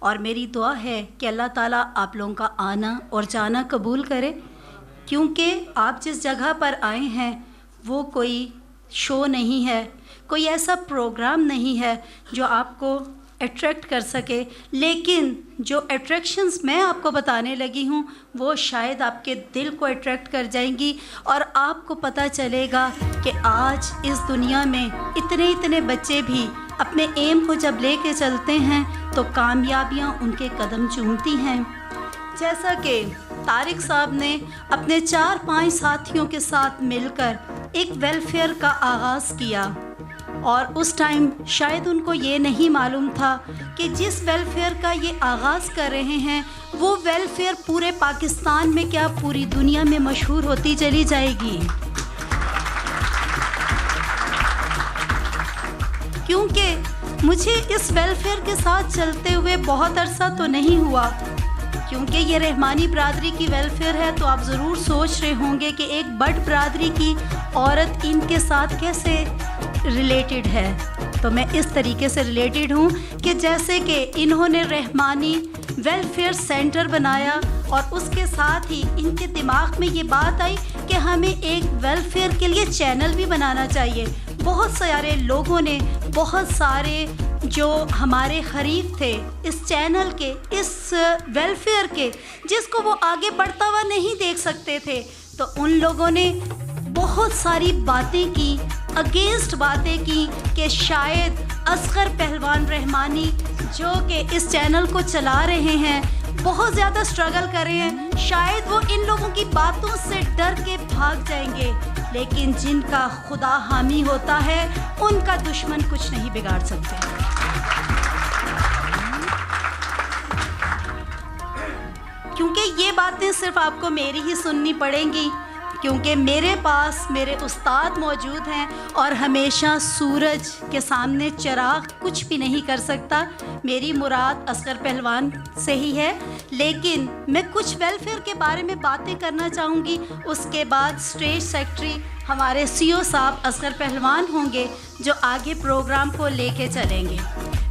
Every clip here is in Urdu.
اور میری دعا ہے کہ اللہ تعالیٰ آپ لوگوں کا آنا اور جانا قبول کرے، کیونکہ آپ جس جگہ پر آئے ہیں وہ کوئی شو نہیں ہے، کوئی ایسا پروگرام نہیں ہے جو آپ کو اٹریکٹ کر سکے، لیکن جو اٹریکشنز میں آپ کو بتانے لگی ہوں وہ شاید آپ کے دل کو اٹریکٹ کر جائیں گی، اور آپ کو پتہ چلے گا کہ آج اس دنیا میں اتنے بچے بھی اپنے ایم کو جب لے کے چلتے ہیں تو کامیابیاں ان کے قدم چومتی ہیں۔ جیسا کہ طارق صاحب نے اپنے 4-5 ساتھیوں کے ساتھ مل کر ایک ویلفیئر کا آغاز کیا، اور اس ٹائم شاید ان کو یہ نہیں معلوم تھا کہ جس ویلفیئر کا یہ آغاز کر رہے ہیں وہ ویلفیئر پورے پاکستان میں کیا پوری دنیا میں مشہور ہوتی چلی جائے گی، کیونکہ مجھے اس ویلفیئر کے ساتھ چلتے ہوئے بہت عرصہ تو نہیں ہوا، کیونکہ یہ رحمانی برادری کی ویلفیئر ہے، تو آپ ضرور سوچ رہے ہوں گے کہ ایک بٹ برادری کی عورت ان کے ساتھ کیسے ریلیٹڈ ہے۔ تو میں اس طریقے سے ریلیٹڈ ہوں کہ جیسے کہ انہوں نے رحمانی ویلفیئر سینٹر بنایا، اور اس کے ساتھ ہی ان کے دماغ میں یہ بات آئی کہ ہمیں ایک ویلفیئر کے لیے چینل بھی بنانا چاہیے۔ بہت سارے لوگوں نے، بہت سارے جو ہمارے حریف تھے اس چینل کے، اس ویلفیئر کے، جس کو وہ آگے بڑھتا ہوا نہیں دیکھ سکتے تھے، تو ان لوگوں نے بہت ساری باتیں کی، اگینسٹ باتیں کی کہ شاید اصغر پہلوان رحمانی جو کہ اس چینل کو چلا رہے ہیں، بہت زیادہ سٹرگل کر رہے ہیں، شاید وہ ان لوگوں کی باتوں سے ڈر کے بھاگ جائیں گے، لیکن جن کا خدا حامی ہوتا ہے ان کا دشمن کچھ نہیں بگاڑ سکتے۔ کیونکہ یہ باتیں صرف آپ کو میری ہی سننی پڑیں گی، کیونکہ میرے پاس میرے استاد موجود ہیں، اور ہمیشہ سورج کے سامنے چراغ کچھ بھی نہیں کر سکتا۔ میری مراد اصغر پہلوان سے ہی ہے، لیکن میں کچھ ویلفیئر کے بارے میں باتیں کرنا چاہوں گی۔ اس کے بعد اسٹیج سیکرٹری ہمارے CO صاحب اصغر پہلوان ہوں گے جو آگے پروگرام کو لے کے چلیں گے۔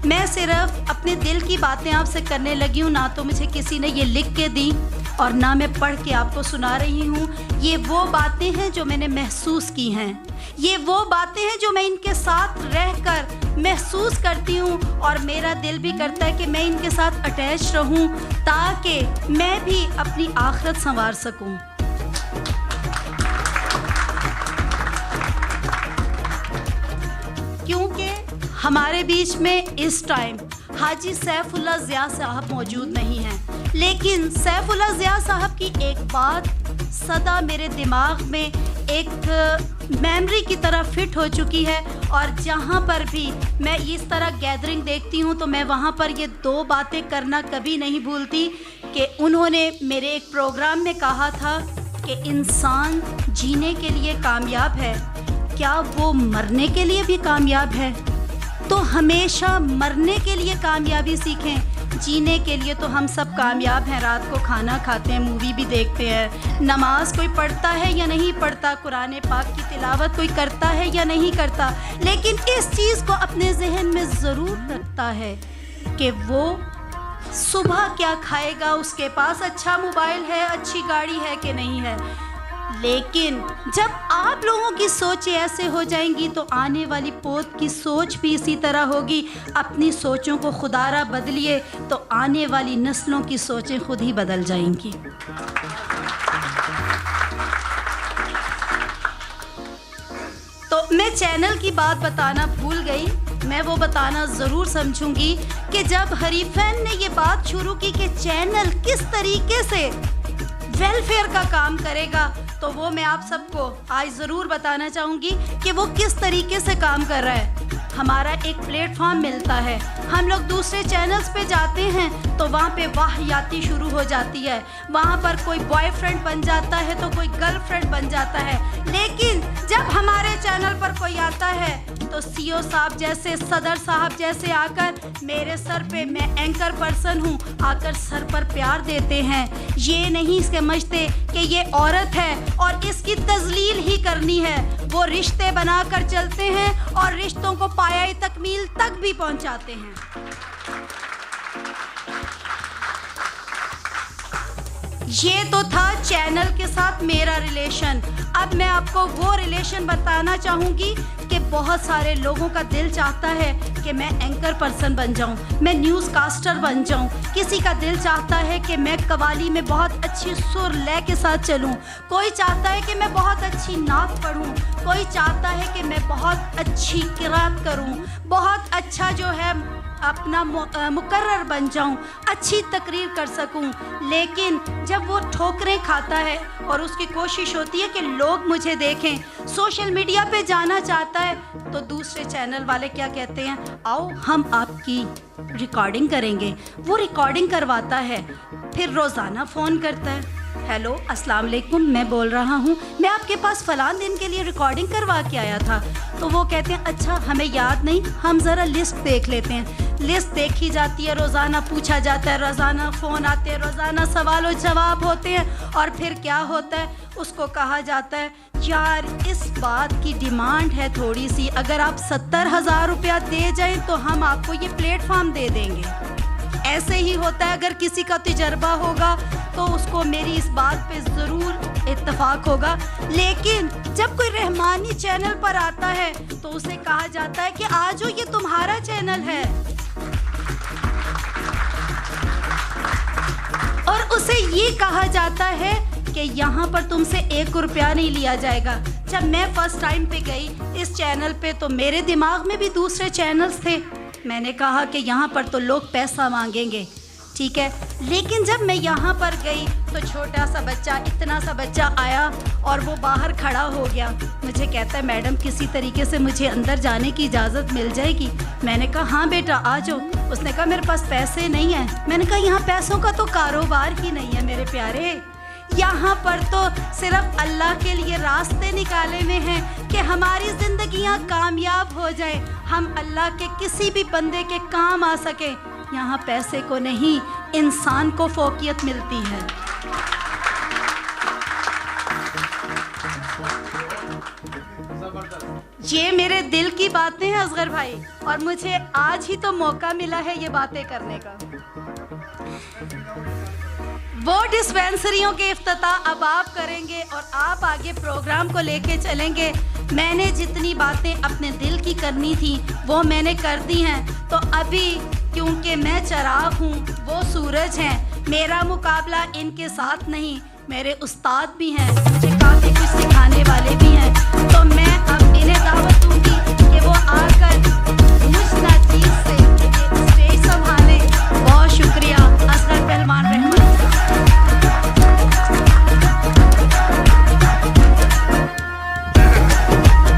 میں صرف اپنے دل کی باتیں آپ سے کرنے لگی ہوں، نہ تو مجھے کسی نے یہ لکھ کے دی اور نہ میں پڑھ کے آپ کو سنا رہی ہوں۔ یہ وہ باتیں ہیں جو میں نے محسوس کی ہیں، یہ وہ باتیں ہیں جو میں ان کے ساتھ رہ کر محسوس کرتی ہوں، اور میرا دل بھی کرتا ہے کہ میں ان کے ساتھ اٹیچ رہوں تاکہ میں بھی اپنی آخرت سنوار سکوں۔ کیونکہ ہمارے بیچ میں اس ٹائم حاجی سیف اللہ ضیاء صاحب موجود نہیں ہیں، لیکن سیف اللہ ضیاء صاحب کی ایک بات سدا میرے دماغ میں ایک میموری کی طرح فٹ ہو چکی ہے، اور جہاں پر بھی میں اس طرح گیدرنگ دیکھتی ہوں تو میں وہاں پر یہ 2 باتیں کرنا کبھی نہیں بھولتی کہ انہوں نے میرے ایک پروگرام میں کہا تھا کہ انسان جینے کے لیے کامیاب ہے، کیا وہ مرنے کے لیے بھی کامیاب ہے؟ تو ہمیشہ مرنے کے لیے کامیابی سیکھیں، جینے کے لیے تو ہم سب کامیاب ہیں، رات کو کھانا کھاتے ہیں، مووی بھی دیکھتے ہیں، نماز کوئی پڑھتا ہے یا نہیں پڑھتا، قرآن پاک کی تلاوت کوئی کرتا ہے یا نہیں کرتا، لیکن اس چیز کو اپنے ذہن میں ضرور رکھتا ہے کہ وہ صبح کیا کھائے گا، اس کے پاس اچھا موبائل ہے، اچھی گاڑی ہے کہ نہیں ہے۔ لیکن جب آپ لوگوں کی سوچیں ایسے ہو جائیں گی تو آنے والی پوت کی سوچ بھی اسی طرح ہوگی۔ اپنی سوچوں کو خدارا بدلیے تو آنے والی نسلوں کی سوچیں خود ہی بدل جائیں گی۔ تو میں چینل کی بات بتانا بھول گئی، میں وہ بتانا ضرور سمجھوں گی کہ جب حریفین نے یہ بات شروع کی کہ چینل کس طریقے سے ویلفیئر کا کام کرے گا، تو وہ میں آپ سب کو آج ضرور بتانا چاہوں گی کہ وہ کس طریقے سے کام کر رہا ہے۔ ہمارا ایک پلیٹ فارم ملتا ہے، ہم لوگ دوسرے چینلز پہ جاتے ہیں تو وہاں پہ واہیاتی شروع ہو جاتی ہے، وہاں پر کوئی بوائے فرینڈ بن جاتا ہے تو کوئی گرل فرینڈ بن جاتا ہے، لیکن جب ہمارے چینل پر کوئی آتا ہے تو CO صاحب جیسے، صدر صاحب جیسے آ کر میرے سر پہ، میں اینکر پرسن ہوں، آ کر سر پر پیار دیتے ہیں۔ یہ نہیں سمجھتے کہ یہ عورت ہے اور اس کی تذلیل ہی کرنی ہے، وہ رشتے بنا کر چلتے ہیں اور رشتوں کو پایۂ تکمیل تک بھی پہنچاتے ہیں۔ یہ تو تھا چینل کے ساتھ میرا ریلیشن. اب میں آپ کو وہ ریلیشن بتانا چاہوں گی کہ بہت سارے لوگوں کا دل چاہتا ہے کہ میں اینکر پرسن بن جاؤں, میں نیوز کاسٹر بن جاؤں. کسی کا دل چاہتا ہے کہ میں قوالی میں بہت اچھی سر لے کے ساتھ چلوں. کوئی چاہتا ہے کہ میں بہت اچھی نعت پڑھوں. کوئی چاہتا ہے کہ میں بہت اچھی قرات کروں, بہت اچھا جو ہے اپنا مقرر بن جاؤں, اچھی تقریر کر سکوں. لیکن جب وہ ٹھوکریں کھاتا ہے اور اس کی کوشش ہوتی ہے کہ لوگ مجھے دیکھیں, سوشل میڈیا پہ جانا چاہتا ہے, تو دوسرے چینل والے کیا کہتے ہیں, آؤ ہم آپ کی ریکارڈنگ کریں گے. وہ ریکارڈنگ کرواتا ہے, پھر روزانہ فون کرتا ہے, ہیلو السلام علیکم, میں بول رہا ہوں, میں آپ کے پاس فلاں دن کے لیے ریکارڈنگ کروا کے آیا تھا. تو وہ کہتے ہیں اچھا ہمیں یاد نہیں, ہم ذرا لسٹ دیکھ لیتے ہیں. لسٹ دیکھی جاتی ہے, روزانہ پوچھا جاتا ہے, روزانہ فون آتے ہیں, روزانہ سوال و جواب ہوتے ہیں. اور پھر کیا ہوتا ہے, اس کو کہا جاتا ہے یار اس بات کی ڈیمانڈ ہے تھوڑی سی, اگر آپ 70,000 روپیہ دے جائیں تو ہم آپ کو یہ پلیٹ فارم دے دیں گے. ایسے ہی ہوتا ہے. اگر کسی کا تجربہ ہوگا تو اس کو میری اس بات پہ ضرور اتفاق ہوگا. لیکن جب کوئی رحمانی چینل پر آتا ہے تو اسے کہا جاتا ہے کہ آجو یہ تمہارا چینل ہے, اور اسے یہ کہا جاتا ہے کہ یہاں پر تم سے 1 روپیہ نہیں لیا جائے گا. جب میں فرسٹ ٹائم پہ گئی اس چینل پہ تو میرے دماغ میں بھی دوسرے چینلز تھے. میں نے کہا کہ یہاں پر تو لوگ پیسہ مانگیں گے, ٹھیک ہے. لیکن جب میں یہاں پر گئی تو چھوٹا سا بچہ, اتنا سا بچہ آیا اور وہ باہر کھڑا ہو گیا. مجھے کہتا ہے میڈم کسی طریقے سے مجھے اندر جانے کی اجازت مل جائے گی. میں نے کہا ہاں بیٹا آ جاؤ. اس نے کہا میرے پاس پیسے نہیں ہیں. میں نے کہا یہاں پیسوں کا تو کاروبار ہی نہیں ہے میرے پیارے, یہاں پر تو صرف اللہ کے لیے راستے نکالے ہوئے ہیں کہ ہماری زندگیاں کامیاب ہو جائیں, ہم اللہ کے کسی بھی بندے کے کام آ سکیں. یہاں پیسے کو نہیں, انسان کو فوقیت ملتی ہے. یہ میرے دل کی باتیں ہیں اصغر بھائی, اور مجھے آج ہی تو موقع ملا ہے یہ باتیں کرنے کا. وہ ڈسپینسریوں کے افتتاح اب آپ کریں گے اور آپ آگے پروگرام کو لے کے چلیں گے. میں نے جتنی باتیں اپنے دل کی کرنی تھی وہ میں نے کر دی ہیں. تو ابھی کیونکہ میں چراغ ہوں, وہ سورج ہیں, میرا مقابلہ ان کے ساتھ نہیں. میرے استاد بھی ہیں, مجھے کافی کچھ سکھانے والے بھی ہیں. تو میں اب انہیں دعوت دوں گی کہ وہ آ کر